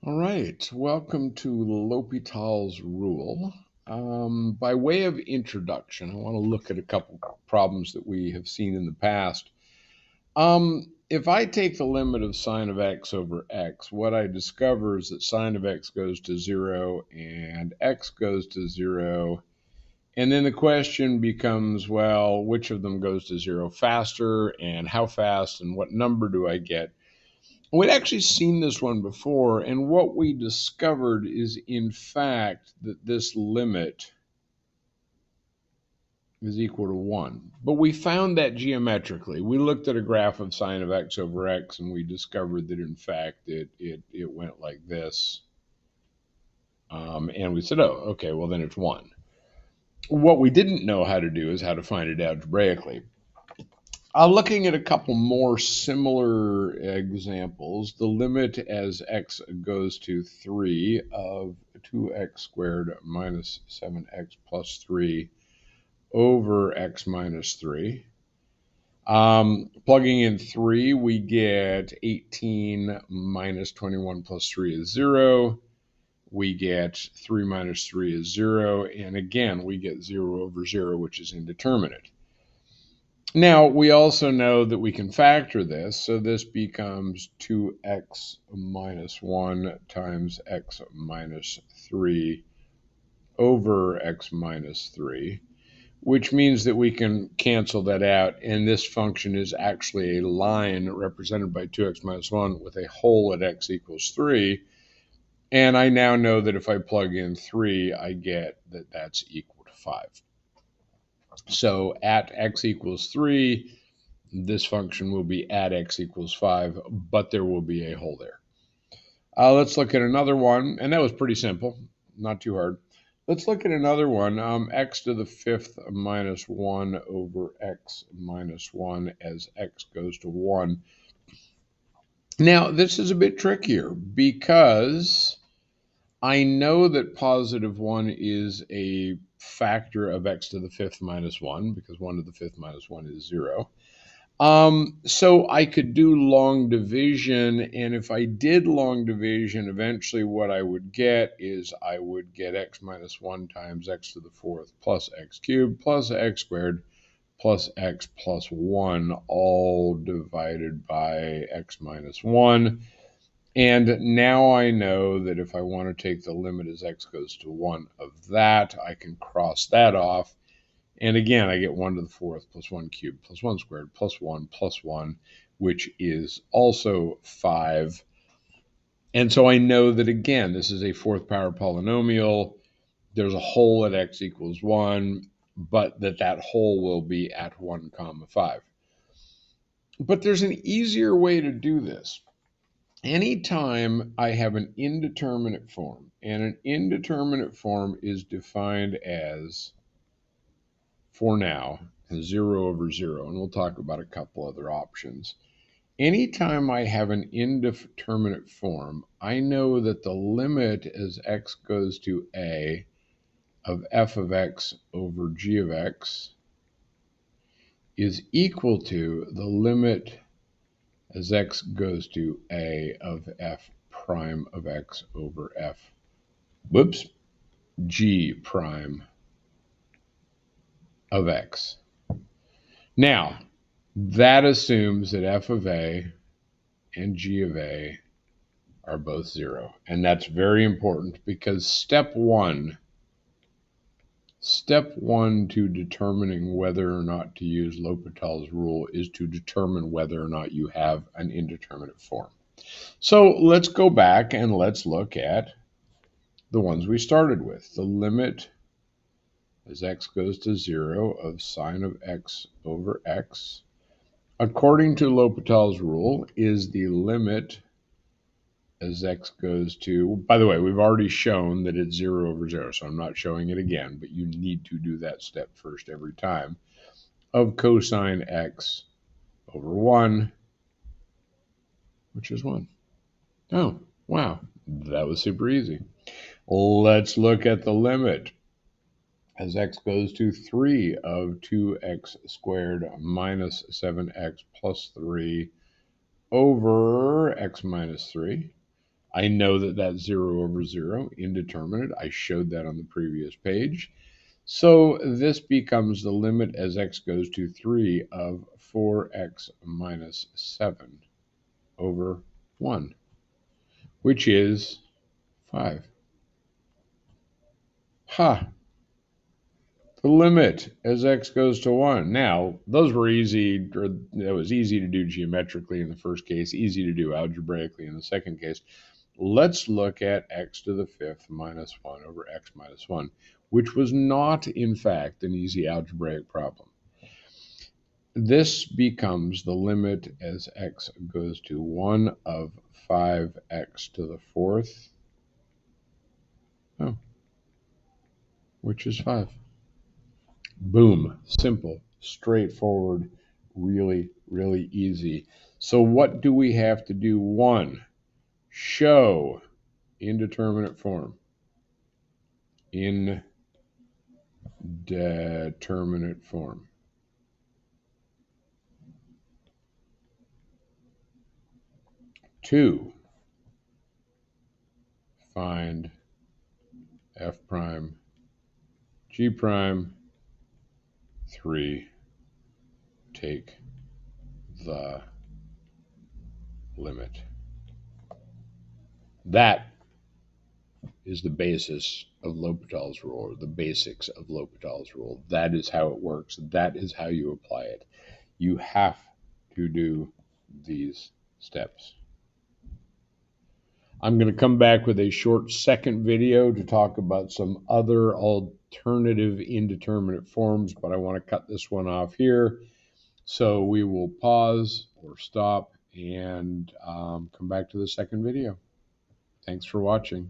All right, welcome to L'Hopital's rule. By way of introduction, I want to look at a couple problems that we have seen in the past. If I take the limit of sine of x over x, what I discover is that sine of x goes to 0 and x goes to 0. And then the question becomes, well, which of them goes to 0 faster and how fast and what number do I get? We'd actually seen this one before, and what we discovered is, in fact, that this limit is equal to 1. But we found that geometrically. We looked at a graph of sine of x over x, and we discovered that, in fact, it went like this. And we said, oh, okay, well, then it's 1. What we didn't know how to do is how to find it algebraically. Looking at a couple more similar examples, the limit as x goes to 3 of 2x squared minus 7x plus 3 over x minus 3. Plugging in 3, we get 18 minus 21 plus 3 is 0. We get 3 minus 3 is 0. And again, we get 0 over 0, which is indeterminate. Now, we also know that we can factor this, so this becomes 2x minus 1 times x minus 3 over x minus 3, which means that we can cancel that out, and this function is actually a line represented by 2x minus 1 with a hole at x equals 3, and I now know that if I plug in 3, I get that that's equal to 5. So at x equals 3, this function will be at x equals 5, but there will be a hole there. Let's look at another one, and that was pretty simple, not too hard. Let's look at another one, x to the 5th minus 1 over x minus 1 as x goes to 1. Now, this is a bit trickier because I know that positive 1 is a factor of x to the 5th minus 1, because 1 to the 5th minus 1 is 0. So I could do long division, and if I did long division, eventually what I would get is I would get x minus 1 times x to the 4th plus x cubed plus x squared plus x plus 1, all divided by x minus 1. And now I know that if I want to take the limit as x goes to 1 of that, I can cross that off. And again, I get 1 to the 4th plus 1 cubed plus 1 squared plus 1, which is also 5. And so I know that, again, this is a 4th power polynomial. There's a hole at x equals 1, but that hole will be at 1 comma 5. But there's an easier way to do this. Anytime I have an indeterminate form, and an indeterminate form is defined as, for now, 0 over 0, and we'll talk about a couple other options. Anytime I have an indeterminate form, I know that the limit as x goes to a of f of x over g of x is equal to the limit as x goes to a of f prime of x over f, g prime of x. Now, that assumes that f of a and g of a are both 0. And that's very important because step one to determining whether or not to use L'Hopital's rule is to determine whether or not you have an indeterminate form. So let's go back and let's look at the ones we started with. The limit as x goes to 0 of sine of x over x, according to L'Hopital's rule, is the limit as x goes to, by the way, we've already shown that it's 0 over 0, so I'm not showing it again, but you need to do that step first every time, of cosine x over 1, which is 1. Oh, wow, that was super easy. Let's look at the limit as x goes to 3 of 2x squared minus 7x plus 3 over x minus 3. I know that that's 0 over 0, indeterminate. I showed that on the previous page. So this becomes the limit as x goes to 3 of 4x minus 7 over 1, which is 5. Ha! The limit as x goes to 1. Now, those were easy, or it was easy to do geometrically in the first case, easy to do algebraically in the second case. Let's look at x to the 5th minus 1 over x minus 1, which was not, in fact, an easy algebraic problem. This becomes the limit as x goes to 1 of 5x to the 4th, which is 5. Boom. Simple, straightforward, really, really easy. So what do we have to do? 1, show indeterminate form. Indeterminate form. 2, find f prime, g prime. 3, take the limit. That is the basis of L'Hopital's rule, or the basics of L'Hopital's rule. That is how it works. That is how you apply it. You have to do these steps. I'm going to come back with a short second video to talk about some other alternative indeterminate forms, but I want to cut this one off here. So we will pause or stop and come back to the second video. Thanks for watching.